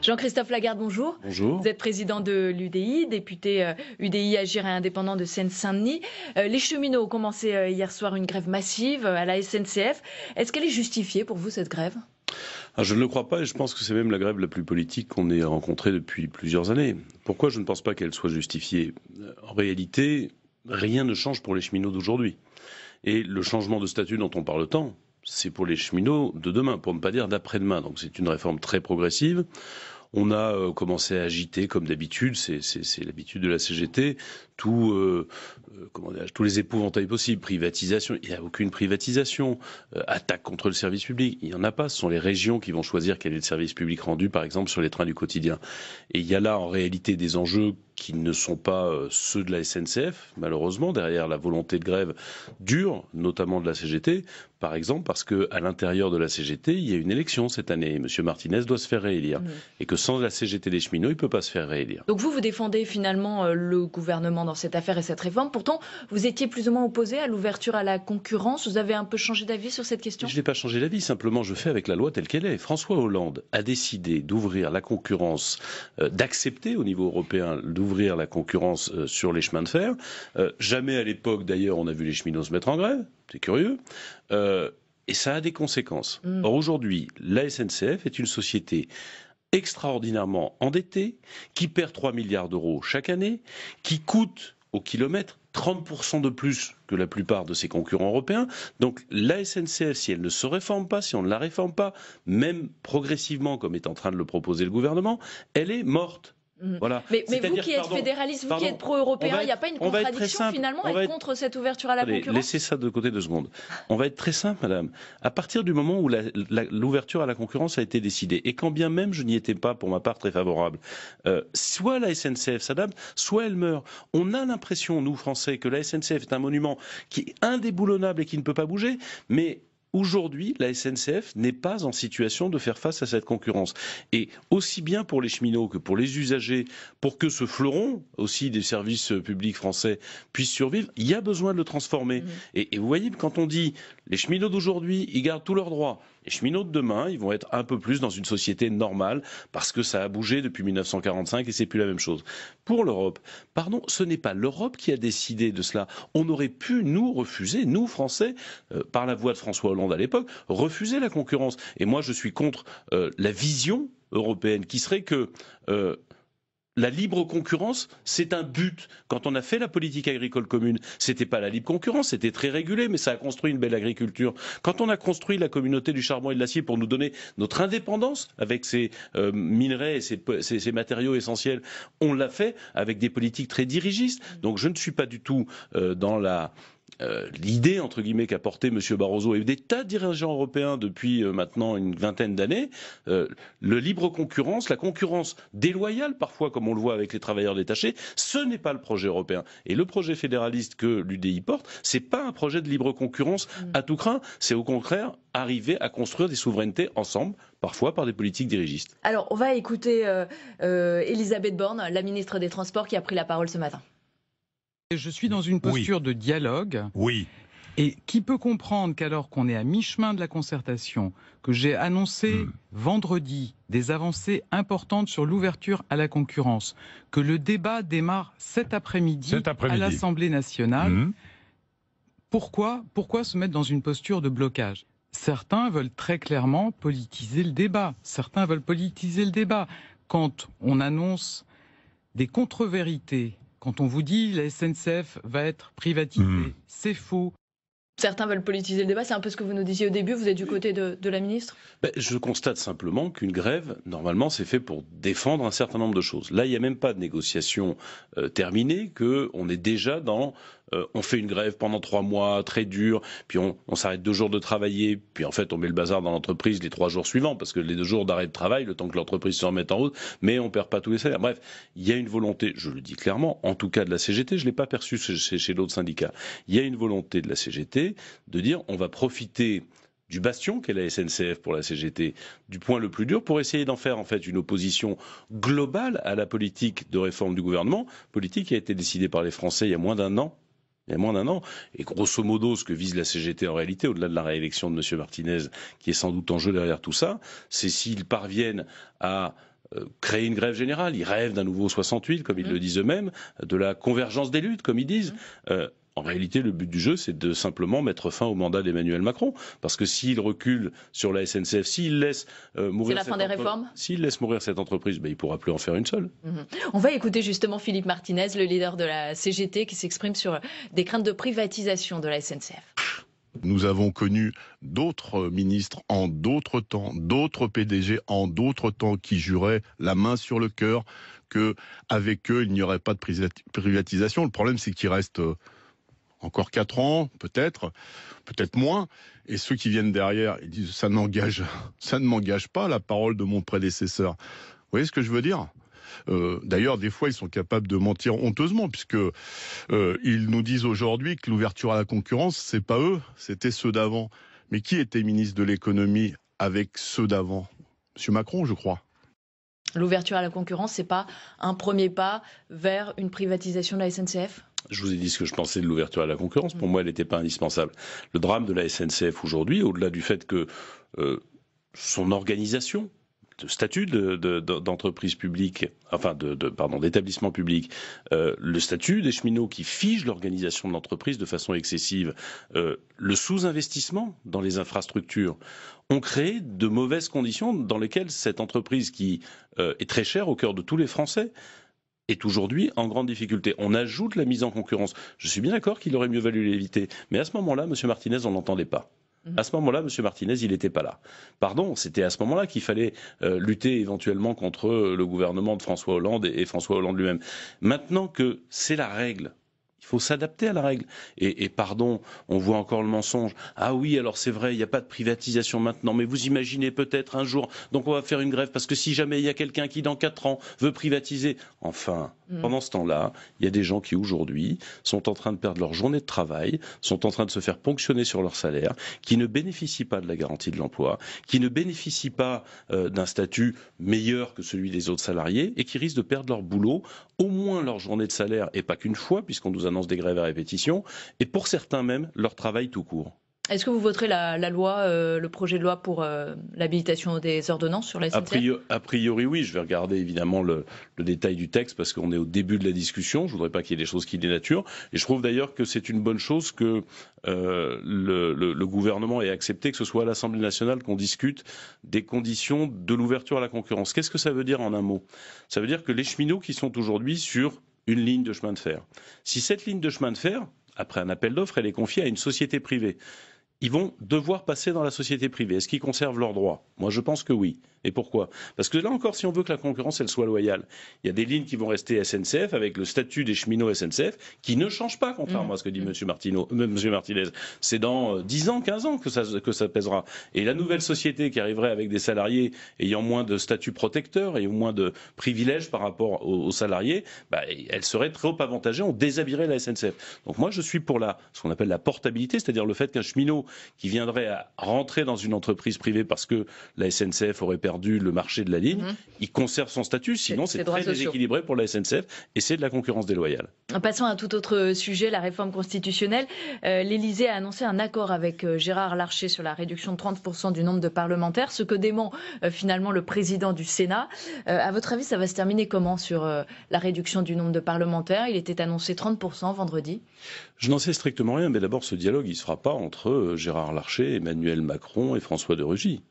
Jean-Christophe Lagarde, bonjour. Bonjour. Vous êtes président de l'UDI, député UDI Agir et Indépendant de Seine-Saint-Denis. Les cheminots ont commencé hier soir une grève massive à la SNCF. Est-ce qu'elle est justifiée pour vous, cette grève ? Je ne le crois pas et je pense que c'est même la grève la plus politique qu'on ait rencontrée depuis plusieurs années. Pourquoi je ne pense pas qu'elle soit justifiée ? En réalité, rien ne change pour les cheminots d'aujourd'hui. Et le changement de statut dont on parle tant, c'est pour les cheminots de demain, pour ne pas dire d'après-demain. Donc c'est une réforme très progressive. On a commencé à agiter, comme d'habitude, c'est l'habitude de la CGT, tous les épouvantails possibles, privatisation, il n'y a aucune privatisation, attaque contre le service public, il n'y en a pas, ce sont les régions qui vont choisir quel est le service public rendu, par exemple, sur les trains du quotidien. Et il y a là, en réalité, des enjeux qui ne sont pas ceux de la SNCF, malheureusement, derrière la volonté de grève dure, notamment de la CGT, par exemple, parce qu'à l'intérieur de la CGT, il y a une élection cette année. M. Martinez doit se faire réélire. Et que sans la CGT des cheminots, il ne peut pas se faire réélire. Donc vous défendez finalement le gouvernement dans cette affaire et cette réforme. Pourtant, vous étiez plus ou moins opposé à l'ouverture à la concurrence. Vous avez un peu changé d'avis sur cette question ? Je n'ai pas changé d'avis, simplement je fais avec la loi telle qu'elle est. François Hollande a décidé d'ouvrir la concurrence, d'accepter au niveau européen d'ouvrir la concurrence sur les chemins de fer. Jamais à l'époque, d'ailleurs, on a vu les cheminots se mettre en grève. C'est curieux. Et ça a des conséquences. Or, aujourd'hui, la SNCF est une société extraordinairement endettée, qui perd 3 milliards d'euros chaque année, qui coûte au kilomètre 30% de plus que la plupart de ses concurrents européens. Donc la SNCF, si elle ne se réforme pas, si on ne la réforme pas, même progressivement, comme est en train de le proposer le gouvernement, elle est morte. Voilà. Mais vous qui êtes fédéraliste, vous qui êtes pro-européen, il n'y a pas une contradiction finalement à être contre cette ouverture à la concurrence ? Laissez ça de côté 2 secondes. On va être très simple, madame. À partir du moment où l'ouverture à la concurrence a été décidée, et quand bien même je n'y étais pas pour ma part très favorable, soit la SNCF s'adapte, soit elle meurt. On a l'impression, nous Français, que la SNCF est un monument qui est indéboulonnable et qui ne peut pas bouger, mais aujourd'hui, la SNCF n'est pas en situation de faire face à cette concurrence. Et aussi bien pour les cheminots que pour les usagers, pour que ce fleuron aussi des services publics français puisse survivre, il y a besoin de le transformer. Et vous voyez, quand on dit les cheminots d'aujourd'hui, ils gardent tous leurs droits. Les cheminots de demain, ils vont être un peu plus dans une société normale parce que ça a bougé depuis 1945 et c'est plus la même chose. Pour l'Europe, pardon, ce n'est pas l'Europe qui a décidé de cela. On aurait pu nous refuser, nous Français, par la voix de François Hollande à l'époque, refuser la concurrence. Et moi, je suis contre la vision européenne qui serait que la libre concurrence, c'est un but. Quand on a fait la politique agricole commune, c'était pas la libre concurrence, c'était très régulé, mais ça a construit une belle agriculture. Quand on a construit la communauté du charbon et de l'acier pour nous donner notre indépendance avec ces minerais et ces matériaux essentiels, on l'a fait avec des politiques très dirigistes. Donc je ne suis pas du tout dans l'idée, entre guillemets, qu'a porté M. Barroso et des tas de dirigeants européens depuis maintenant une vingtaine d'années, le libre concurrence, la concurrence déloyale parfois, comme on le voit avec les travailleurs détachés, ce n'est pas le projet européen. Et le projet fédéraliste que l'UDI porte, c'est pas un projet de libre concurrence à tout crin, c'est au contraire arriver à construire des souverainetés ensemble, parfois par des politiques dirigistes. Alors, on va écouter Elisabeth Borne, la ministre des Transports, qui a pris la parole ce matin. Je suis dans une posture de dialogue. Oui. Et qui peut comprendre qu'alors qu'on est à mi-chemin de la concertation, que j'ai annoncé vendredi des avancées importantes sur l'ouverture à la concurrence, que le débat démarre cet après-midi à l'Assemblée nationale, pourquoi se mettre dans une posture de blocage ? Certains veulent très clairement politiser le débat. Certains veulent politiser le débat. Quand on annonce des contre-vérités, quand on vous dit la SNCF va être privatisée, c'est faux. Certains veulent politiser le débat, c'est un peu ce que vous nous disiez au début, vous êtes du côté de la ministre ? Je constate simplement qu'une grève, normalement, c'est fait pour défendre un certain nombre de choses. Là, il n'y a même pas de négociation terminée, qu'on est déjà dans... on fait une grève pendant 3 mois, très dure, puis on s'arrête 2 jours de travailler, puis en fait on met le bazar dans l'entreprise les 3 jours suivants, parce que les 2 jours d'arrêt de travail, le temps que l'entreprise se remette en route, mais on perd pas tous les salaires. Bref, il y a une volonté, je le dis clairement, en tout cas de la CGT, je ne l'ai pas perçu chez d'autres syndicats, il y a une volonté de la CGT de dire on va profiter du bastion qu'est la SNCF pour la CGT, du point le plus dur, pour essayer d'en faire en fait une opposition globale à la politique de réforme du gouvernement, politique qui a été décidée par les Français il y a moins d'un an. Et grosso modo, ce que vise la CGT en réalité, au-delà de la réélection de M. Martinez, qui est sans doute en jeu derrière tout ça, c'est s'ils parviennent à créer une grève générale. Ils rêvent d'un nouveau 68, comme ils le disent eux-mêmes, de la convergence des luttes, comme ils disent. En réalité, le but du jeu, c'est de simplement mettre fin au mandat d'Emmanuel Macron. Parce que s'il recule sur la SNCF, s'il laisse mourir... C'est la fin des réformes ? S'il laisse mourir cette entreprise, il ne pourra plus en faire une seule. On va écouter justement Philippe Martinez, le leader de la CGT, qui s'exprime sur des craintes de privatisation de la SNCF. Nous avons connu d'autres ministres en d'autres temps, d'autres PDG en d'autres temps qui juraient la main sur le cœur qu'avec eux, il n'y aurait pas de privatisation. Le problème, c'est qu'il reste encore 4 ans, peut-être moins. Et ceux qui viennent derrière, ils disent ça ne m'engage pas la parole de mon prédécesseur. Vous voyez ce que je veux dire ? D'ailleurs, des fois, ils sont capables de mentir honteusement, puisque ils nous disent aujourd'hui que l'ouverture à la concurrence, c'est pas eux, c'était ceux d'avant. Mais qui était ministre de l'économie avec ceux d'avant ? Monsieur Macron, je crois. L'ouverture à la concurrence, c'est pas un premier pas vers une privatisation de la SNCF ? Je vous ai dit ce que je pensais de l'ouverture à la concurrence. Pour moi, elle n'était pas indispensable. Le drame de la SNCF aujourd'hui, au-delà du fait que son organisation, de statut d'entreprise publique, enfin d'établissement public, le statut des cheminots qui fige l'organisation de l'entreprise de façon excessive, le sous-investissement dans les infrastructures, ont créé de mauvaises conditions dans lesquelles cette entreprise qui est très chère au cœur de tous les Français est aujourd'hui en grande difficulté. On ajoute la mise en concurrence. Je suis bien d'accord qu'il aurait mieux valu l'éviter, mais à ce moment-là, M. Martinez, on n'entendait pas. À ce moment-là, M. Martinez, il n'était pas là. Pardon, c'était à ce moment-là qu'il fallait lutter éventuellement contre le gouvernement de François Hollande et François Hollande lui-même. Maintenant que c'est la règle, il faut s'adapter à la règle. Et pardon, on voit encore le mensonge. Ah oui, alors c'est vrai, il n'y a pas de privatisation maintenant, mais vous imaginez peut-être un jour, donc on va faire une grève, parce que si jamais il y a quelqu'un qui, dans 4 ans, veut privatiser... Enfin, pendant ce temps-là, il y a des gens qui, aujourd'hui, sont en train de perdre leur journée de travail, sont en train de se faire ponctionner sur leur salaire, qui ne bénéficient pas de la garantie de l'emploi, qui ne bénéficient pas d'un statut meilleur que celui des autres salariés, et qui risquent de perdre leur boulot, au moins leur journée de salaire, et pas qu'une fois, puisqu'on nous annonce des grèves à répétition, et pour certains même, leur travail tout court. Est-ce que vous voterez la loi, le projet de loi pour l'habilitation des ordonnances sur la SNCF ? A priori, oui. Je vais regarder évidemment le détail du texte parce qu'on est au début de la discussion. Je voudrais pas qu'il y ait des choses qui dénaturent. Et je trouve d'ailleurs que c'est une bonne chose que le gouvernement ait accepté que ce soit à l'Assemblée nationale qu'on discute des conditions de l'ouverture à la concurrence. Qu'est-ce que ça veut dire en un mot ? Ça veut dire que les cheminots qui sont aujourd'hui sur une ligne de chemin de fer, si cette ligne de chemin de fer, après un appel d'offres, elle est confiée à une société privée, ils vont devoir passer dans la société privée. Est-ce qu'ils conservent leurs droits ? Moi, je pense que oui. Et pourquoi ? Parce que là encore, si on veut que la concurrence, elle soit loyale, il y a des lignes qui vont rester SNCF avec le statut des cheminots SNCF qui ne change pas, contrairement à ce que dit M. Martinez. C'est dans 10 ans, 15 ans que ça pèsera. Et la nouvelle société qui arriverait avec des salariés ayant moins de statut protecteur et moins de privilèges par rapport aux salariés, elle serait trop avantagée. On déshabillerait la SNCF. Donc moi, je suis pour ce qu'on appelle la portabilité, c'est-à-dire le fait qu'un cheminot qui viendrait à rentrer dans une entreprise privée parce que la SNCF aurait perdu le marché de la ligne, il conserve son statut, sinon c'est très déséquilibré pour la SNCF et c'est de la concurrence déloyale. Passons à un tout autre sujet, la réforme constitutionnelle. L'Élysée a annoncé un accord avec Gérard Larcher sur la réduction de 30% du nombre de parlementaires, ce que dément finalement le président du Sénat. À votre avis, ça va se terminer comment sur la réduction du nombre de parlementaires ? Il était annoncé 30% vendredi. Je n'en sais strictement rien, mais d'abord ce dialogue, il ne se fera pas entre Gérard Larcher, Emmanuel Macron et François de Rugy.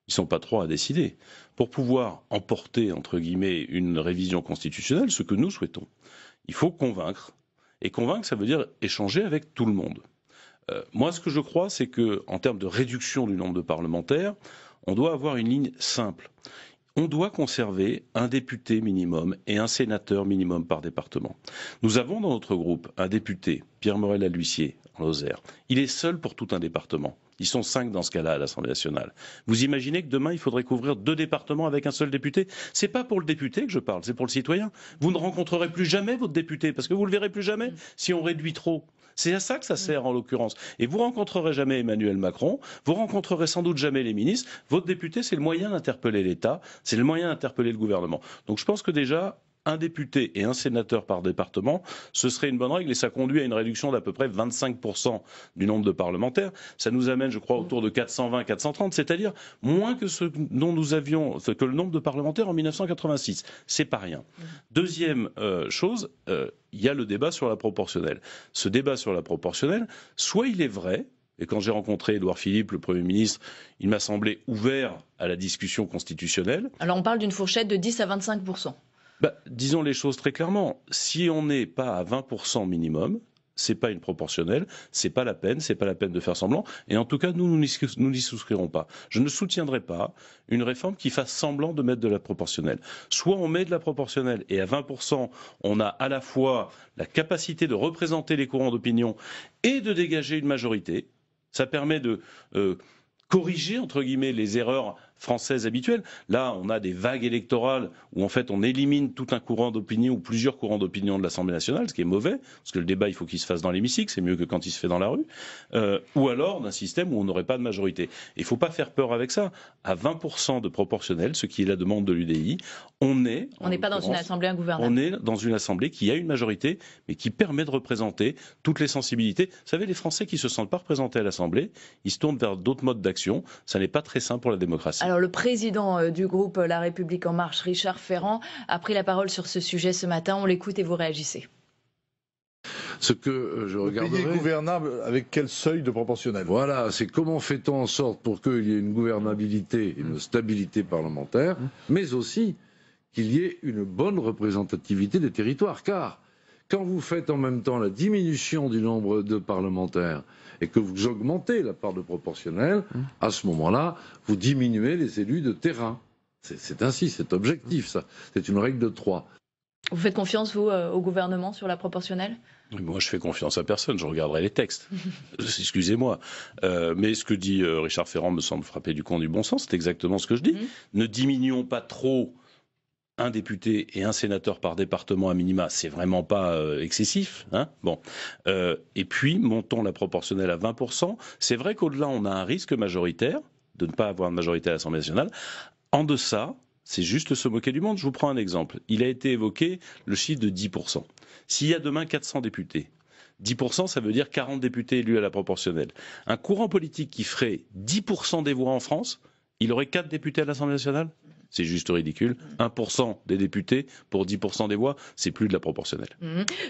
Ils ne sont pas trois à décider. Pour pouvoir emporter, entre guillemets, une révision constitutionnelle, ce que nous souhaitons, il faut convaincre. Et convaincre, ça veut dire échanger avec tout le monde. Moi, ce que je crois, c'est qu'en termes de réduction du nombre de parlementaires, on doit avoir une ligne simple. On doit conserver un député minimum et un sénateur minimum par département. Nous avons dans notre groupe un député, Pierre Morel-a-L'Huissier, en Lozère. Il est seul pour tout un département. Ils sont 5 dans ce cas-là à l'Assemblée nationale. Vous imaginez que demain, il faudrait couvrir 2 départements avec un seul député ? C'est pas pour le député que je parle, c'est pour le citoyen. Vous ne rencontrerez plus jamais votre député, parce que vous le verrez plus jamais si on réduit trop. C'est à ça que ça sert en l'occurrence. Et vous rencontrerez jamais Emmanuel Macron, vous rencontrerez sans doute jamais les ministres. Votre député, c'est le moyen d'interpeller l'État, c'est le moyen d'interpeller le gouvernement. Donc je pense que déjà, un député et un sénateur par département, ce serait une bonne règle et ça conduit à une réduction d'à peu près 25% du nombre de parlementaires. Ça nous amène, je crois, autour de 420, 430, c'est-à-dire moins que ce dont nous avions, que le nombre de parlementaires en 1986. C'est pas rien. Deuxième chose, il y a le débat sur la proportionnelle. Ce débat sur la proportionnelle, soit il est vrai, et quand j'ai rencontré Édouard Philippe, le Premier ministre, il m'a semblé ouvert à la discussion constitutionnelle. Alors on parle d'une fourchette de 10 à 25%. Disons les choses très clairement. Si on n'est pas à 20% minimum, c'est pas une proportionnelle, c'est pas la peine de faire semblant. Et en tout cas, nous n'y souscrirons pas. Je ne soutiendrai pas une réforme qui fasse semblant de mettre de la proportionnelle. Soit on met de la proportionnelle et à 20%, on a à la fois la capacité de représenter les courants d'opinion et de dégager une majorité. Ça permet de corriger, entre guillemets, les erreurs françaises habituelles. Là, on a des vagues électorales où, en fait, on élimine tout un courant d'opinion ou plusieurs courants d'opinion de l'Assemblée nationale, ce qui est mauvais, parce que le débat, il faut qu'il se fasse dans l'hémicycle, c'est mieux que quand il se fait dans la rue. Ou alors d'un système où on n'aurait pas de majorité. Il ne faut pas faire peur avec ça. À 20% de proportionnel, ce qui est la demande de l'UDI, on n'est pas dans une assemblée ingouvernable. On est dans une assemblée qui a une majorité, mais qui permet de représenter toutes les sensibilités. Vous savez, les Français qui ne se sentent pas représentés à l'Assemblée, ils se tournent vers d'autres modes d'action. Ça n'est pas très sain pour la démocratie. Alors, le président du groupe La République En Marche, Richard Ferrand, a pris la parole sur ce sujet ce matin. On l'écoute et vous réagissez. Ce que je regarderai... Le pays est gouvernable avec quel seuil de proportionnel? Voilà, c'est comment fait-on en sorte pour qu'il y ait une gouvernabilité, une stabilité parlementaire, mais aussi qu'il y ait une bonne représentativité des territoires. Car quand vous faites en même temps la diminution du nombre de parlementaires et que vous augmentez la part de proportionnel, à ce moment-là, vous diminuez les élus de terrain. C'est ainsi, c'est objectif, ça. C'est une règle de 3. Vous faites confiance, vous, au gouvernement sur la proportionnelle? Moi, je fais confiance à personne, je regarderai les textes. Excusez-moi. Mais ce que dit Richard Ferrand me semble frapper du coin du bon sens, c'est exactement ce que je dis. Ne diminuons pas trop un député et un sénateur par département à minima, c'est vraiment pas excessif. Hein, bon. Et puis, montons la proportionnelle à 20%. C'est vrai qu'au-delà, on a un risque majoritaire de ne pas avoir de majorité à l'Assemblée nationale. En deçà, c'est juste se moquer du monde. Je vous prends un exemple. Il a été évoqué le chiffre de 10%. S'il y a demain 400 députés, 10%, ça veut dire 40 députés élus à la proportionnelle. Un courant politique qui ferait 10% des voix en France, il aurait 4 députés à l'Assemblée nationale? C'est juste ridicule. 1% des députés pour 10% des voix, c'est plus de la proportionnelle.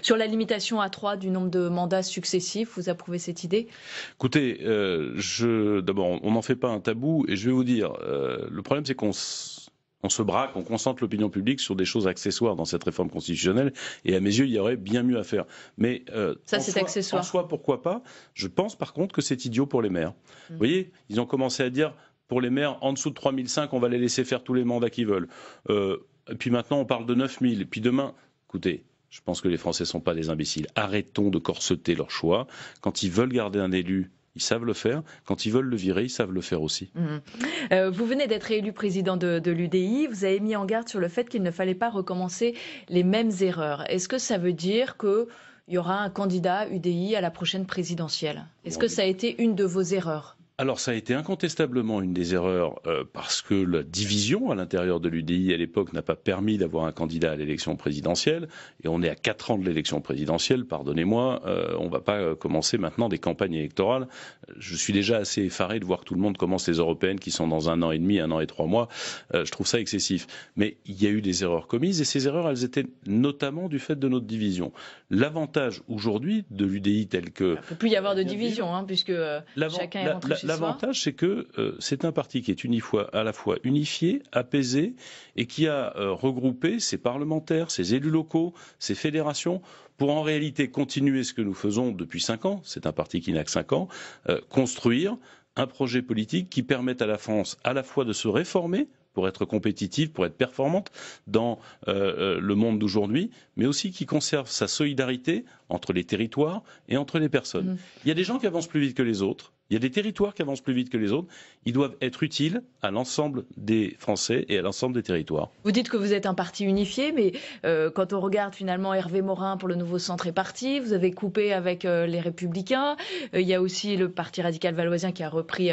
Sur la limitation à 3 du nombre de mandats successifs, vous approuvez cette idée? Écoutez, d'abord, on n'en fait pas un tabou, et je vais vous dire, le problème c'est qu'on se braque, on concentre l'opinion publique sur des choses accessoires dans cette réforme constitutionnelle, et à mes yeux, il y aurait bien mieux à faire. Mais ça, c'est accessoire. En soi, pourquoi pas? Je pense par contre que c'est idiot pour les maires. Vous voyez, ils ont commencé à dire... Pour les maires, en dessous de 3005, on va les laisser faire tous les mandats qu'ils veulent. Et puis maintenant, on parle de 9000. Et puis demain, écoutez, je pense que les Français ne sont pas des imbéciles. Arrêtons de corseter leur choix. Quand ils veulent garder un élu, ils savent le faire. Quand ils veulent le virer, ils savent le faire aussi. Vous venez d'être élu président de l'UDI. Vous avez mis en garde sur le fait qu'il ne fallait pas recommencer les mêmes erreurs. Est-ce que ça veut dire qu'il y aura un candidat UDI à la prochaine présidentielle? Est-ce que ça a été une de vos erreurs? Alors ça a été incontestablement une des erreurs parce que la division à l'intérieur de l'UDI à l'époque n'a pas permis d'avoir un candidat à l'élection présidentielle, et on est à 4 ans de l'élection présidentielle, pardonnez-moi, on ne va pas commencer maintenant des campagnes électorales. Je suis déjà assez effaré de voir que tout le monde commence les européennes qui sont dans 1 an et demi, 1 an et 3 mois, je trouve ça excessif. Mais il y a eu des erreurs commises, et ces erreurs, elles étaient notamment du fait de notre division. L'avantage aujourd'hui de l'UDI tel que... Il ne peut plus y avoir de division, hein, puisque chacun est rentré chez soi. L'avantage, c'est que c'est un parti qui est à la fois unifié, apaisé, et qui a regroupé ses parlementaires, ses élus locaux, ses fédérations, pour en réalité continuer ce que nous faisons depuis 5 ans, c'est un parti qui n'a que 5 ans, construire un projet politique qui permette à la France à la fois de se réformer, pour être compétitive, pour être performante dans le monde d'aujourd'hui, mais aussi qui conserve sa solidarité entre les territoires et entre les personnes. Il y a des gens qui avancent plus vite que les autres, il y a des territoires qui avancent plus vite que les autres, ils doivent être utiles à l'ensemble des Français et à l'ensemble des territoires. Vous dites que vous êtes un parti unifié, mais quand on regarde finalement Hervé Morin pour le Nouveau Centre est parti, vous avez coupé avec les Républicains, il y a aussi le Parti radical valoisien qui a repris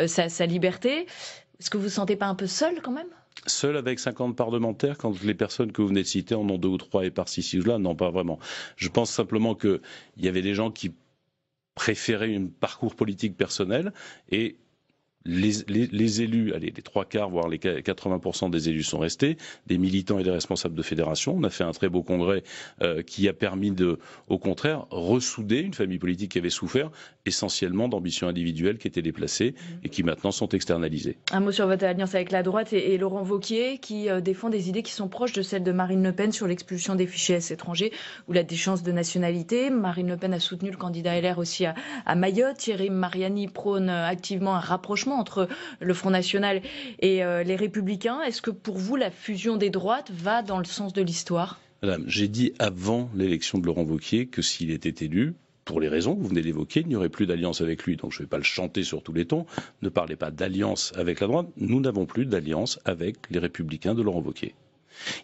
sa liberté. Est-ce que vous ne vous sentez pas un peu seul quand même ? Seul avec 50 parlementaires, quand les personnes que vous venez de citer en ont 2 ou 3 et par-ci ou là, non, pas vraiment. Je pense simplement qu'il y avait des gens qui préféraient un parcours politique personnel et les élus, allez, les 3/4, voire les 80% des élus sont restés, des militants et des responsables de fédération. On a fait un très beau congrès qui a permis de, au contraire, ressouder une famille politique qui avait souffert essentiellement d'ambitions individuelles qui étaient déplacées et qui maintenant sont externalisées. Un mot sur votre alliance avec la droite et Laurent Wauquiez qui défend des idées qui sont proches de celles de Marine Le Pen sur l'expulsion des fichiers S étrangers ou la déchéance de nationalité. Marine Le Pen a soutenu le candidat LR aussi à Mayotte. Thierry Mariani prône activement un rapprochement entre le Front National et les Républicains. Est-ce que pour vous, la fusion des droites va dans le sens de l'histoire ? Madame, j'ai dit avant l'élection de Laurent Wauquiez que s'il était élu, pour les raisons que vous venez d'évoquer, il n'y aurait plus d'alliance avec lui. Donc je ne vais pas le chanter sur tous les tons. Ne parlez pas d'alliance avec la droite. Nous n'avons plus d'alliance avec les Républicains de Laurent Wauquiez.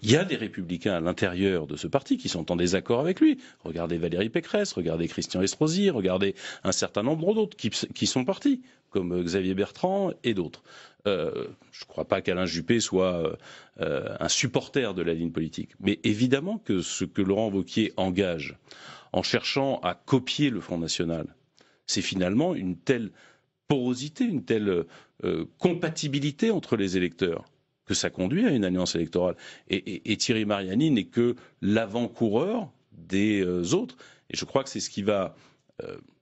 Il y a des Républicains à l'intérieur de ce parti qui sont en désaccord avec lui. Regardez Valérie Pécresse, regardez Christian Estrosi, regardez un certain nombre d'autres qui sont partis, comme Xavier Bertrand et d'autres. Je ne crois pas qu'Alain Juppé soit un supporter de la ligne politique. Mais évidemment que ce que Laurent Wauquiez engage en cherchant à copier le Front National, c'est finalement une telle porosité, une telle compatibilité entre les électeurs que ça conduit à une alliance électorale. Et Thierry Mariani n'est que l'avant-coureur des autres. Et je crois que c'est ce qui va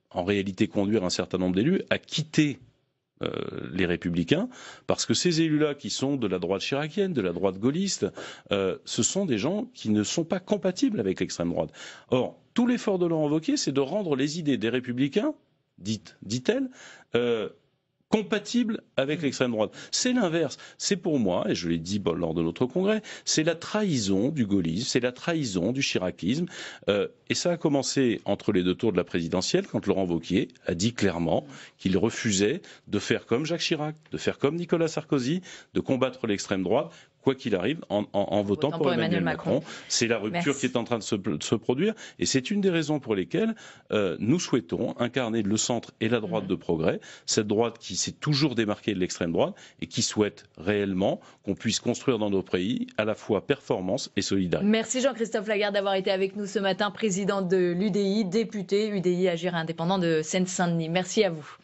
en réalité conduire un certain nombre d'élus à quitter les Républicains, parce que ces élus-là qui sont de la droite chiracienne, de la droite gaulliste, ce sont des gens qui ne sont pas compatibles avec l'extrême droite. Or, tout l'effort de Laurent Wauquiez, c'est de rendre les idées des Républicains, dit-elle, compatible avec l'extrême droite. C'est l'inverse. C'est pour moi, et je l'ai dit lors de notre congrès, c'est la trahison du gaullisme, c'est la trahison du chiracisme. Et ça a commencé entre les 2 tours de la présidentielle, quand Laurent Wauquiez a dit clairement qu'il refusait de faire comme Jacques Chirac, de faire comme Nicolas Sarkozy, de combattre l'extrême droite, quoi qu'il arrive, en votant pour Emmanuel Macron. C'est la rupture qui est en train de se produire. Et c'est une des raisons pour lesquelles nous souhaitons incarner le centre et la droite de progrès. Cette droite qui s'est toujours démarquée de l'extrême droite et qui souhaite réellement qu'on puisse construire dans nos pays à la fois performance et solidarité. Merci Jean-Christophe Lagarde d'avoir été avec nous ce matin, président de l'UDI, député UDI Agir Indépendant de Seine-Saint-Denis. Merci à vous.